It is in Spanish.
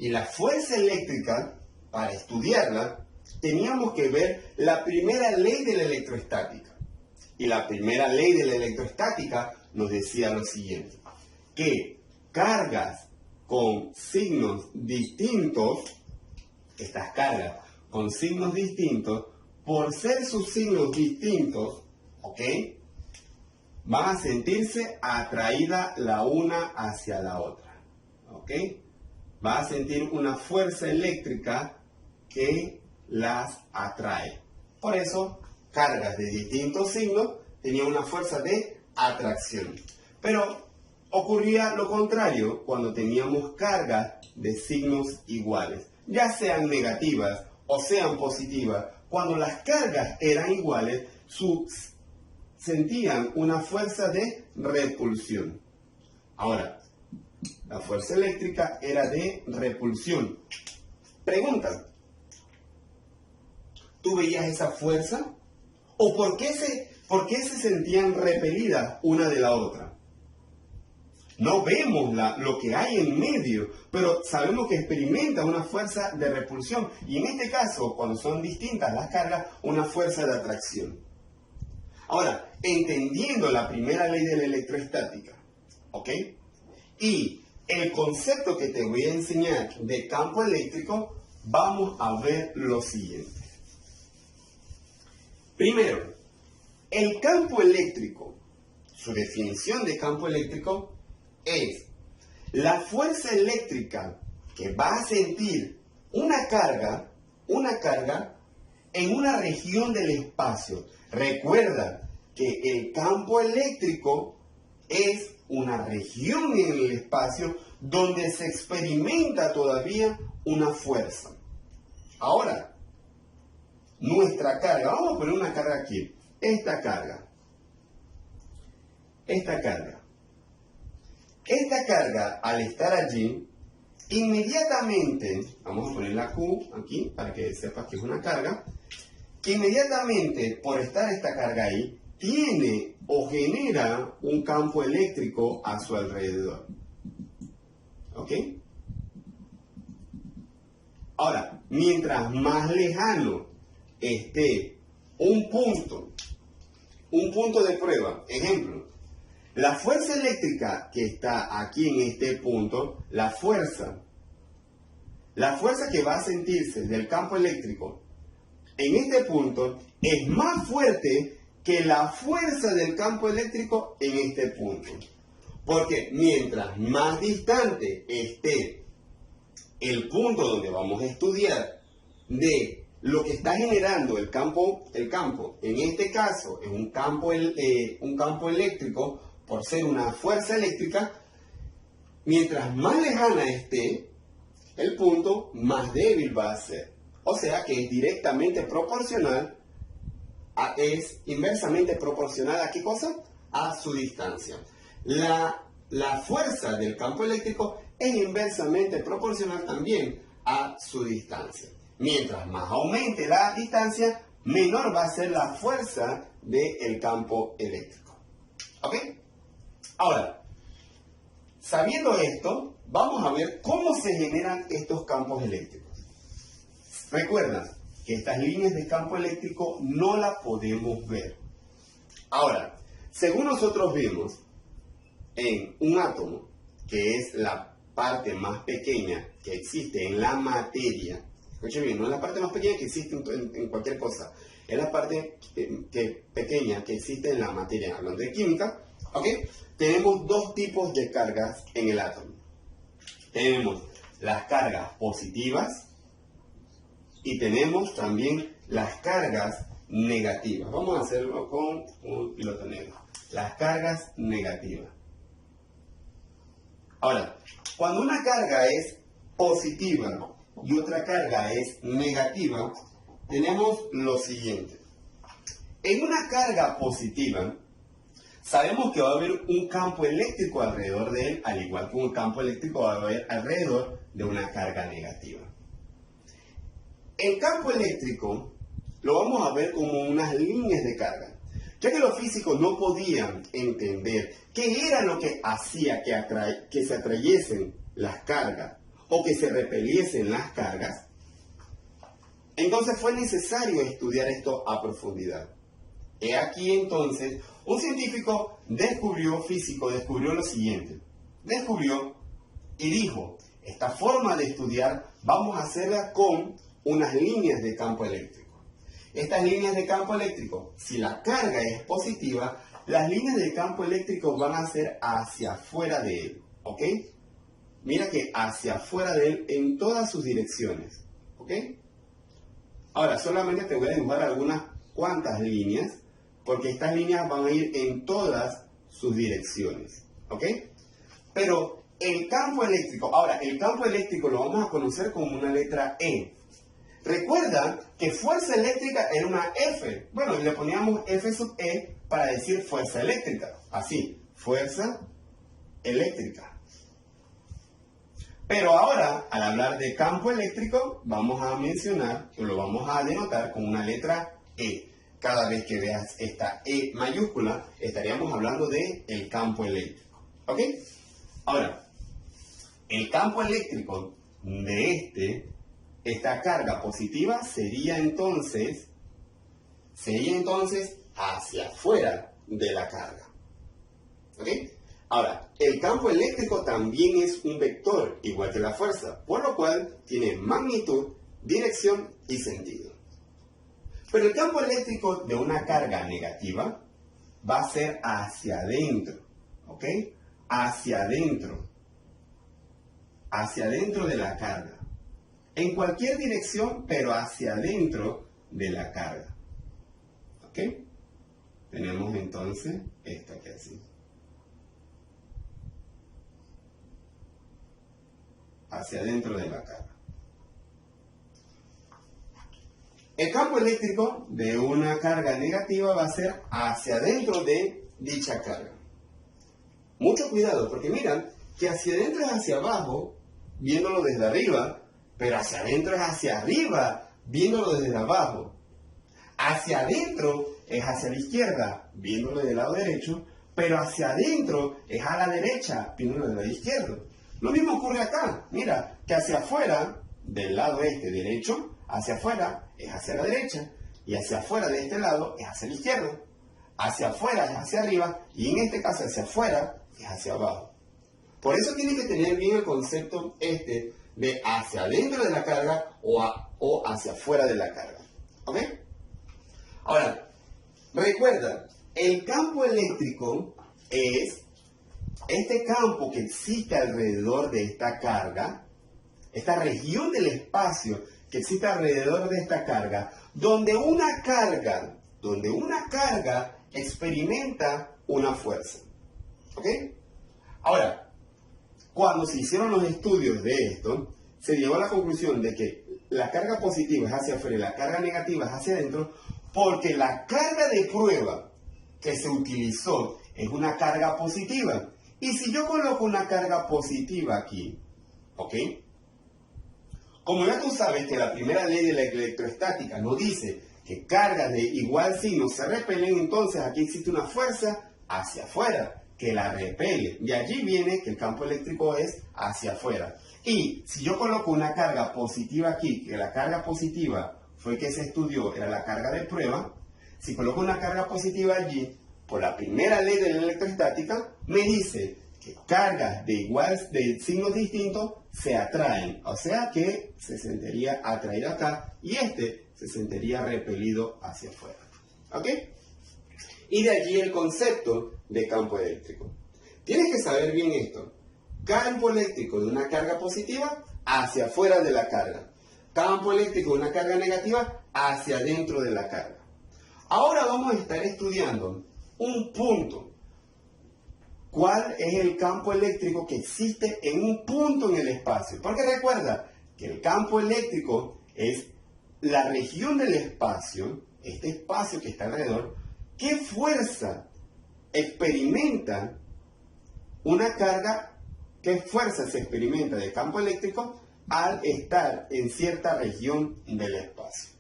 Y la fuerza eléctrica, para estudiarla, teníamos que ver la primera ley de la electrostática. Y la primera ley de la electrostática nos decía lo siguiente, que cargas con signos distintos, estas cargas con signos distintos, por ser sus signos distintos, ¿ok?, van a sentirse atraídas la una hacia la otra, ¿ok? Va a sentir una fuerza eléctrica que las atrae. Por eso, cargas de distintos signos tenían una fuerza de atracción. Pero ocurría lo contrario cuando teníamos cargas de signos iguales, ya sean negativas o sean positivas. Cuando las cargas eran iguales, sentían una fuerza de repulsión. Ahora, la fuerza eléctrica era de repulsión. Pregunta, ¿tú veías esa fuerza? ¿O por qué se sentían repelidas una de la otra? No vemos lo que hay en medio, pero sabemos que experimenta una fuerza de repulsión. Y en este caso, cuando son distintas las cargas, una fuerza de atracción. Ahora, entendiendo la primera ley de la electrostática, ¿ok?, y el concepto que te voy a enseñar de campo eléctrico, vamos a ver lo siguiente. Primero, el campo eléctrico, su definición de campo eléctrico es la fuerza eléctrica que va a sentir una carga en una región del espacio. Recuerda que el campo eléctrico es una región en el espacio donde se experimenta todavía una fuerza. Ahora, nuestra carga, vamos a poner una carga aquí, esta carga, al estar allí, inmediatamente, vamos a poner la Q aquí para que sepas que es una carga, inmediatamente por estar esta carga ahí, tiene o genera un campo eléctrico a su alrededor. ¿Ok? Ahora, mientras más lejano esté un punto de prueba, ejemplo, la fuerza eléctrica que está aquí en este punto, la fuerza que va a sentirse del campo eléctrico en este punto es más fuerte que la fuerza del campo eléctrico en este punto. Porque mientras más distante esté el punto donde vamos a estudiar de lo que está generando el campo, en este caso es un campo eléctrico por ser una fuerza eléctrica, mientras más lejana esté el punto, más débil va a ser. O sea que es directamente proporcional, es inversamente proporcional ¿a qué cosa? A su distancia. La fuerza del campo eléctrico es inversamente proporcional también a su distancia. Mientras más aumente la distancia, menor va a ser la fuerza del campo eléctrico. ¿Ok? Ahora, sabiendo esto, vamos a ver cómo se generan estos campos eléctricos. Recuerda que estas líneas de campo eléctrico no las podemos ver. Ahora, según nosotros vemos en un átomo, que es la parte más pequeña que existe en la materia, escuchen bien, no es la parte más pequeña que existe en cualquier cosa, es la parte pequeña que existe en la materia, hablando de química, ¿ok? Tenemos dos tipos de cargas en el átomo. Tenemos las cargas positivas y tenemos también las cargas negativas. Vamos a hacerlo con un piloto negro. Las cargas negativas. Ahora, cuando una carga es positiva y otra carga es negativa, tenemos lo siguiente. En una carga positiva, sabemos que va a haber un campo eléctrico alrededor de él, al igual que un campo eléctrico va a haber alrededor de una carga negativa. El campo eléctrico lo vamos a ver como unas líneas de carga, ya que los físicos no podían entender qué era lo que hacía que se atrayesen las cargas o que se repeliesen las cargas, entonces fue necesario estudiar esto a profundidad. He aquí entonces, un científico físico descubrió lo siguiente. Descubrió y dijo, esta forma de estudiar vamos a hacerla con unas líneas de campo eléctrico. Estas líneas de campo eléctrico, si la carga es positiva, las líneas de campo eléctrico van a ser hacia afuera de él, ¿ok? Mira que hacia afuera de él en todas sus direcciones, ¿ok? Ahora, solamente te voy a dibujar algunas cuantas líneas, porque estas líneas van a ir en todas sus direcciones, ¿ok? Pero el campo eléctrico, ahora, el campo eléctrico lo vamos a conocer como una letra E. Recuerda que fuerza eléctrica era una F. Bueno, le poníamos F sub E para decir fuerza eléctrica. Así, fuerza eléctrica. Pero ahora, al hablar de campo eléctrico, vamos a mencionar, o lo vamos a denotar con una letra E. Cada vez que veas esta E mayúscula, estaríamos hablando de el campo eléctrico. ¿Ok? Ahora, el campo eléctrico de esta carga positiva sería entonces hacia afuera de la carga. ¿Ok? Ahora, el campo eléctrico también es un vector, igual que la fuerza, por lo cual tiene magnitud, dirección y sentido. Pero el campo eléctrico de una carga negativa va a ser hacia adentro, ¿ok? Hacia adentro de la carga. En cualquier dirección, pero hacia adentro de la carga. ¿Ok? Tenemos entonces esto aquí así. Hacia adentro de la carga. El campo eléctrico de una carga negativa va a ser hacia adentro de dicha carga. Mucho cuidado, porque miran que hacia adentro es hacia abajo, viéndolo desde arriba, pero hacia adentro es hacia arriba, viéndolo desde abajo. Hacia adentro es hacia la izquierda, viéndolo del lado derecho, pero hacia adentro es a la derecha, viéndolo del lado izquierdo. Lo mismo ocurre acá. Mira, que hacia afuera, del lado derecho, hacia afuera es hacia la derecha, y hacia afuera de este lado es hacia la izquierda. Hacia afuera es hacia arriba, y en este caso hacia afuera es hacia abajo. Por eso tienes que tener bien el concepto de hacia adentro de la carga o hacia afuera de la carga. ¿Ok? Ahora, recuerda, el campo eléctrico es este campo que existe alrededor de esta carga, esta región del espacio que existe alrededor de esta carga, donde una carga experimenta una fuerza. ¿Ok? Ahora, cuando se hicieron los estudios de esto, se llegó a la conclusión de que la carga positiva es hacia afuera y la carga negativa es hacia adentro, porque la carga de prueba que se utilizó es una carga positiva. Y si yo coloco una carga positiva aquí, ¿ok? Como ya tú sabes que la primera ley de la electroestática nos dice que cargas de igual signo se repelen, entonces aquí existe una fuerza hacia afuera que la repele. De allí viene que el campo eléctrico es hacia afuera. Y si yo coloco una carga positiva aquí, que la carga positiva fue que se estudió, era la carga de prueba, si coloco una carga positiva allí, por la primera ley de la electroestática, me dice que cargas de signos distintos se atraen, o sea que se sentiría atraído acá y se sentiría repelido hacia afuera. ¿Ok? Y de allí el concepto de campo eléctrico. Tienes que saber bien esto. Campo eléctrico de una carga positiva hacia afuera de la carga. Campo eléctrico de una carga negativa hacia adentro de la carga. Ahora vamos a estar estudiando un punto. ¿Cuál es el campo eléctrico que existe en un punto en el espacio? Porque recuerda que el campo eléctrico es la región del espacio, este espacio que está alrededor, ¿qué fuerza experimenta una carga? ¿Qué fuerza se experimenta de campo eléctrico al estar en cierta región del espacio?